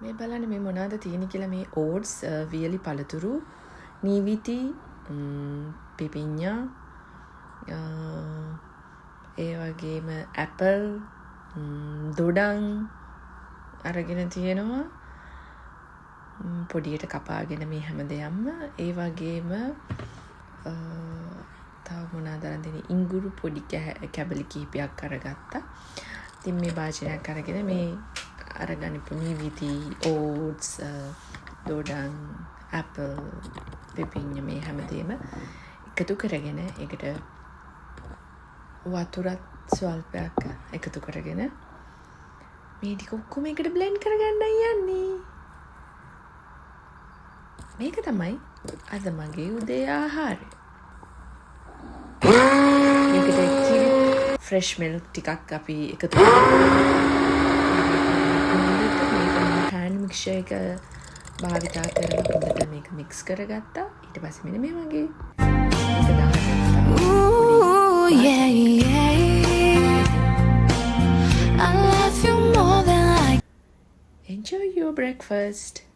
මේ බලන්න මේ මොනවද තියෙන්නේ කියලා මේ oats වියලි පළතුරු නීවිති පිපිඤ්ඤා ඒ වගේම ඇපල් දොඩම් අරගෙන තියෙනවා පොඩියට කපාගෙන මේ හැම දෙයක්ම ඒ වගේම තව මොනවද අරන් දෙන්නේ ඉඟුරු පොඩි කැබලි කිහිපයක් අරගත්තා. ඉතින් මේ භාජනයක් අරගෙන මේ අරගන්න පුනීවිති oats දොඩම් ඇපල් පිපිඤ්ඤා මේ හැමදේම එකතු කරගෙන ඒකට වතුරත් ස්වල්පයක් එකතු කරගෙන මේ ටික ඔක්කොම එකට බ්ලෙන්ඩ් කරගන්නයි යන්නේ. මේක තමයි අද මගේ උදේ ආහාරය. මේකට කිරි ෆ්‍රෙෂ් මිල්ක් ටිකක් අපි එකතු කරලා හෑන්ඩ් මික්ස්චර් එක භාවිතා කරලා හොඳට මේක මික්ස් කරගත්තා. ඊට පස්සේ මෙන්න මේ වගේ Yeah, yeah. I love you more than I enjoy your breakfast.